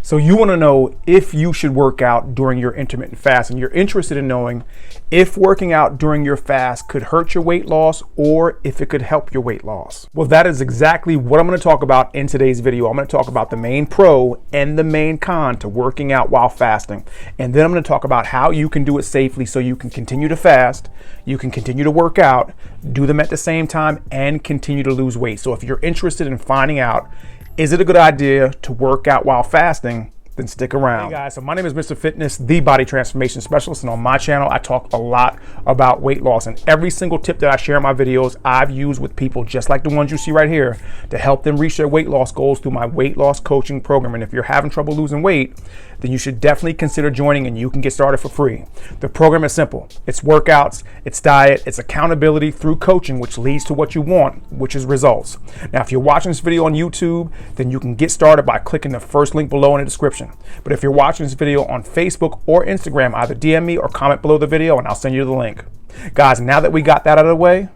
So you want to know if you should work out during your intermittent fast, and you're interested in knowing if working out during your fast could hurt your weight loss or if it could help your weight loss. Well, that is exactly what I'm going to talk about in today's video. I'm going to talk about the main pro and the main con to working out while fasting. And then I'm going to talk about how you can do it safely so you can continue to fast, you can continue to work out, do them at the same time, and continue to lose weight. So if you're interested in finding out, is it a good idea to work out while fasting? Then stick around. Hey guys, so my name is MrFitness, the body transformation specialist, and on my channel I talk a lot about weight loss, and every single tip that I share in my videos I've used with people just like the ones you see right here to help them reach their weight loss goals through my weight loss coaching program. And if you're having trouble losing weight, then you should definitely consider joining, and you can get started for free. The program is simple. It's workouts, it's diet, it's accountability through coaching, which leads to what you want, which is results. Now, if you're watching this video on YouTube, then you can get started by clicking the first link below in the description. But if you're watching this video on Facebook or Instagram, either DM me or comment below the video and I'll send you the link. Guys, now that we got that out of the way,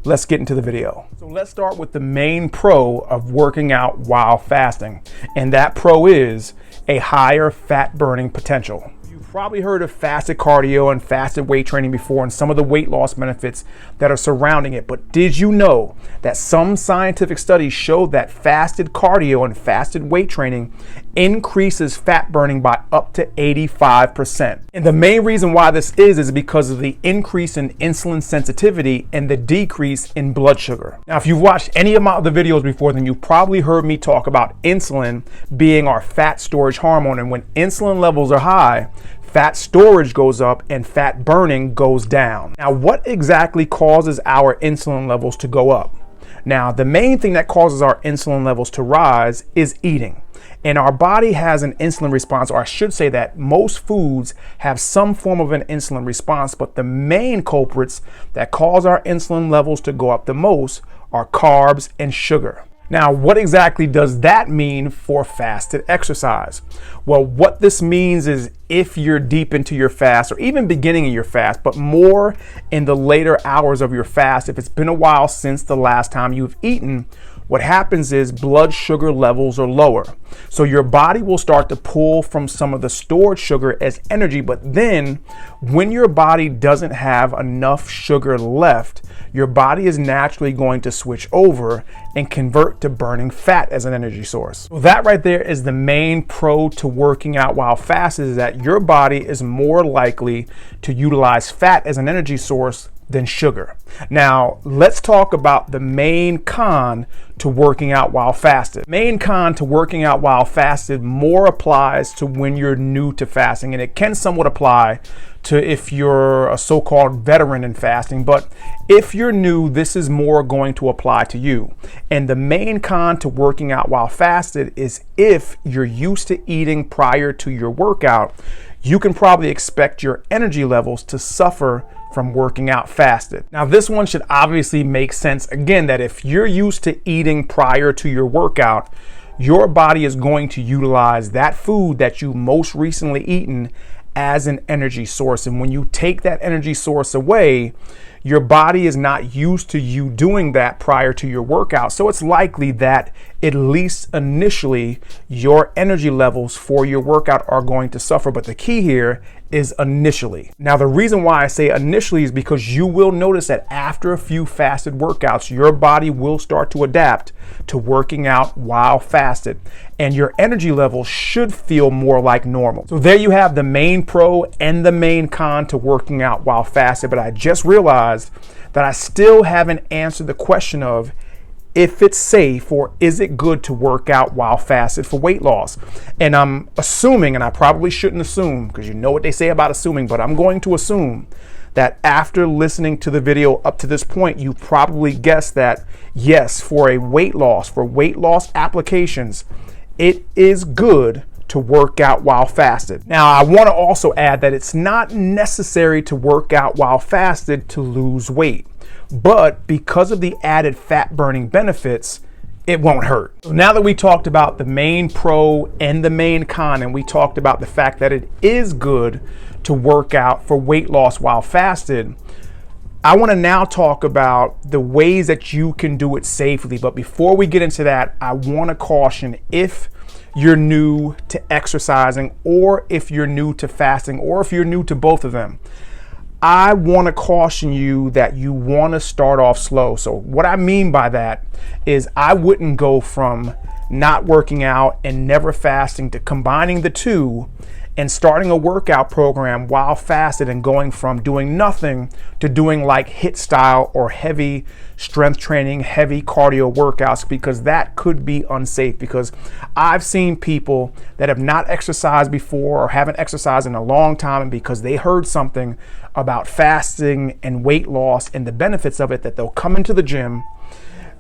let's get into the video. So let's start with the main pro of working out while fasting. And that pro is a higher fat burning potential. You've probably heard of fasted cardio and fasted weight training before and some of the weight loss benefits that are surrounding it. But did you know that some scientific studies show that fasted cardio and fasted weight training increases fat burning by up to 85%? And the main reason why this is because of the increase in insulin sensitivity and the decrease in blood sugar. Now, if you've watched any of my other videos before, then you've probably heard me talk about insulin being our fat storage hormone. And when insulin levels are high, fat storage goes up and fat burning goes down. Now, what exactly causes our insulin levels to go up? Now, the main thing that causes our insulin levels to rise is eating. And our body has an insulin response, or I should say that most foods have some form of an insulin response, but the main culprits that cause our insulin levels to go up the most are carbs and sugar. Now, what exactly does that mean for fasted exercise? Well, what this means is if you're deep into your fast or even beginning of your fast, but more in the later hours of your fast, if it's been a while since the last time you've eaten, what happens is blood sugar levels are lower. So your body will start to pull from some of the stored sugar as energy, but then when your body doesn't have enough sugar left, your body is naturally going to switch over and convert to burning fat as an energy source. So that right there is the main pro to working out while fasted, is that your body is more likely to utilize fat as an energy source than sugar. Now, let's talk about the main con to working out while fasted. Main con to working out while fasted more applies to when you're new to fasting, and it can somewhat apply to if you're a so-called veteran in fasting, but if you're new, this is more going to apply to you. And the main con to working out while fasted is if you're used to eating prior to your workout, you can probably expect your energy levels to suffer from working out fasted. Now, this one should obviously make sense again, that if you're used to eating prior to your workout, your body is going to utilize that food that you most recently eaten as an energy source. And when you take that energy source away, your body is not used to you doing that prior to your workout. So it's likely that at least initially your energy levels for your workout are going to suffer. But the key here is initially. Now, the reason why I say initially is because you will notice that after a few fasted workouts, your body will start to adapt to working out while fasted, and your energy levels should feel more like normal. So there you have the main pro and the main con to working out while fasted. But I just realized that I still haven't answered the question of if it's safe or is it good to work out while fasted for weight loss. And I'm assuming, and I probably shouldn't assume because you know what they say about assuming, but I'm going to assume that after listening to the video up to this point, you probably guessed that yes, for weight loss applications, it is good to work out while fasted. Now, I want to also add that it's not necessary to work out while fasted to lose weight, but because of the added fat burning benefits, it won't hurt. So now that we talked about the main pro and the main con, and we talked about the fact that it is good to work out for weight loss while fasted, I want to now talk about the ways that you can do it safely. But before we get into that, I want to caution, if you're new to exercising, or if you're new to fasting, or if you're new to both of them, I want to caution you that you want to start off slow. So what I mean by that is I wouldn't go from not working out and never fasting to combining the two and starting a workout program while fasted and going from doing nothing to doing like HIIT style or heavy strength training, heavy cardio workouts, because that could be unsafe. Because I've seen people that have not exercised before or haven't exercised in a long time, and because they heard something about fasting and weight loss and the benefits of it, that they'll come into the gym,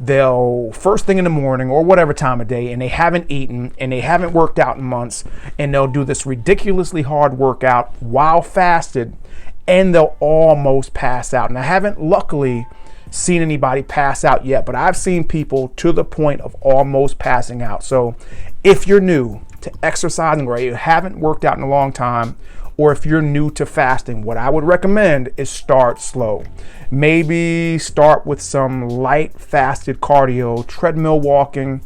they'll first thing in the morning or whatever time of day, and they haven't eaten and they haven't worked out in months, and they'll do this ridiculously hard workout while fasted, and they'll almost pass out. And I haven't luckily seen anybody pass out yet, but I've seen people to the point of almost passing out. So if you're new to exercising or you haven't worked out in a long time, or if you're new to fasting, what I would recommend is start slow. Maybe start with some light fasted cardio, treadmill walking.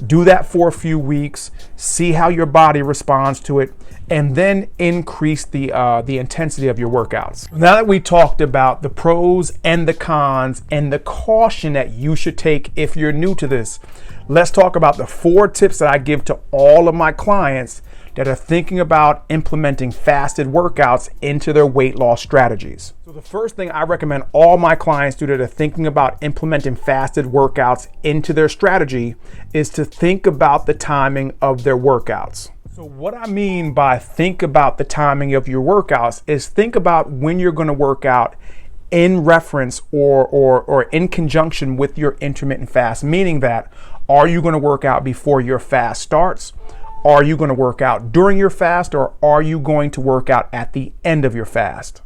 Do that for a few weeks, see how your body responds to it, and then increase the intensity of your workouts. Now that we talked about the pros and the cons and the caution that you should take if you're new to this, let's talk about the 4 tips that I give to all of my clients that are thinking about implementing fasted workouts into their weight loss strategies. So the first thing I recommend all my clients do that are thinking about implementing fasted workouts into their strategy is to think about the timing of their workouts. So what I mean by think about the timing of your workouts is think about when you're going to work out in reference or in conjunction with your intermittent fast, meaning that are you going to work out before your fast starts? Are you going to work out during your fast, or are you going to work out at the end of your fast?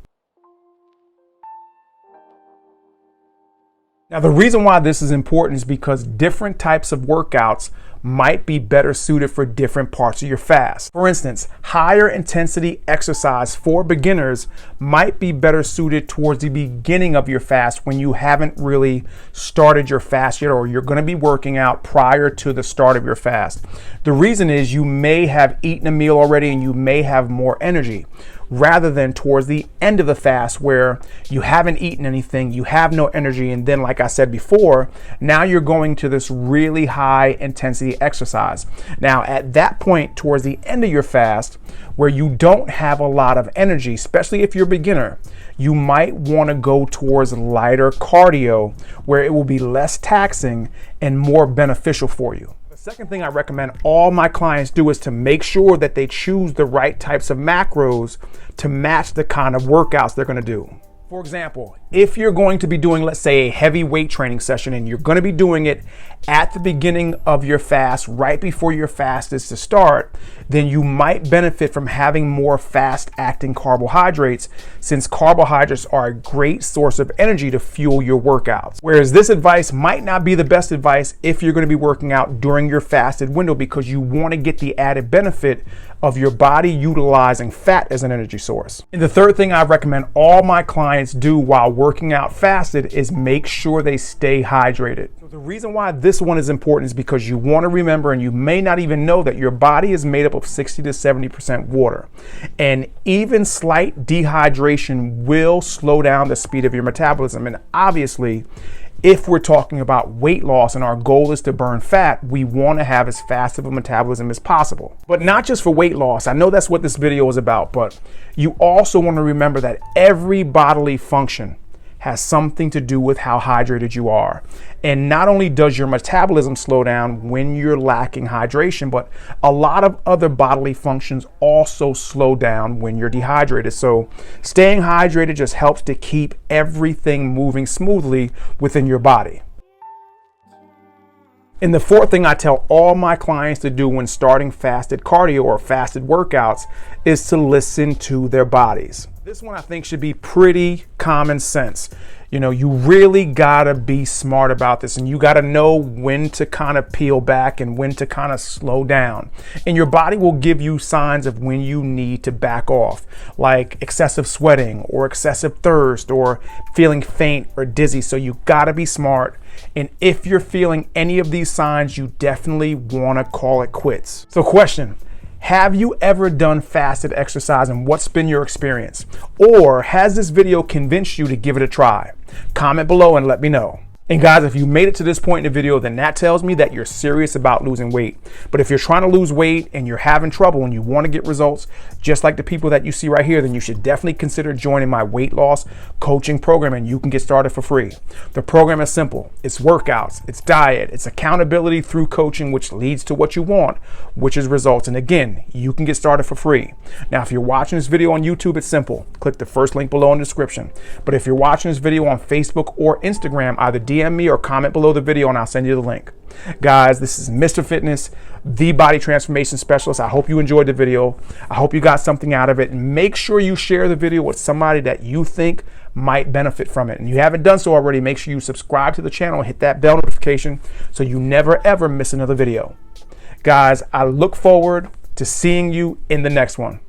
Now, the reason why this is important is because different types of workouts might be better suited for different parts of your fast. For instance, higher intensity exercise for beginners might be better suited towards the beginning of your fast when you haven't really started your fast yet, or you're going to be working out prior to the start of your fast. The reason is you may have eaten a meal already and you may have more energy, rather than towards the end of the fast where you haven't eaten anything, you have no energy, and then, like I said before, now you're going to this really high intensity exercise. Now, at that point, towards the end of your fast, where you don't have a lot of energy, especially if you're a beginner, you might want to go towards lighter cardio where it will be less taxing and more beneficial for you. Second thing I recommend all my clients do is to make sure that they choose the right types of macros to match the kind of workouts they're going to do. For example, if you're going to be doing, let's say, a heavy weight training session, and you're going to be doing it at the beginning of your fast, right before your fast is to start, then you might benefit from having more fast-acting carbohydrates, since carbohydrates are a great source of energy to fuel your workouts. Whereas this advice might not be the best advice if you're going to be working out during your fasted window, because you want to get the added benefit of your body utilizing fat as an energy source. And the third thing I recommend all my clients do while working out fasted is make sure they stay hydrated. So the reason why this one is important is because you want to remember, and you may not even know, that your body is made up of 60 to 70% water. And even slight dehydration will slow down the speed of your metabolism. And obviously, if we're talking about weight loss and our goal is to burn fat, we want to have as fast of a metabolism as possible. But not just for weight loss. I know that's what this video is about, but you also want to remember that every bodily function has something to do with how hydrated you are. And not only does your metabolism slow down when you're lacking hydration, but a lot of other bodily functions also slow down when you're dehydrated. So staying hydrated just helps to keep everything moving smoothly within your body. And the fourth thing I tell all my clients to do when starting fasted cardio or fasted workouts is to listen to their bodies. This one I think should be pretty common sense. You really gotta be smart about this, and you gotta know when to kind of peel back and when to kind of slow down. And your body will give you signs of when you need to back off, like excessive sweating or excessive thirst or feeling faint or dizzy. So you gotta be smart. And if you're feeling any of these signs, you definitely wanna call it quits. So question. Have you ever done fasted exercise, and what's been your experience? Or has this video convinced you to give it a try? Comment below and let me know. And guys, if you made it to this point in the video, then that tells me that you're serious about losing weight. But if you're trying to lose weight and you're having trouble and you want to get results, just like the people that you see right here, then you should definitely consider joining my weight loss coaching program, and you can get started for free. The program is simple. It's workouts, it's diet, it's accountability through coaching, which leads to what you want, which is results. And again, you can get started for free. Now, if you're watching this video on YouTube, it's simple. Click the first link below in the description. But if you're watching this video on Facebook or Instagram, either DM me or comment below the video and I'll send you the link. Guys, this is Mr. Fitness, the body transformation specialist. I hope you enjoyed the video. I hope you got something out of it. And make sure you share the video with somebody that you think might benefit from it. And if you haven't done so already, make sure you subscribe to the channel and hit that bell notification so you never ever miss another video. Guys, I look forward to seeing you in the next one.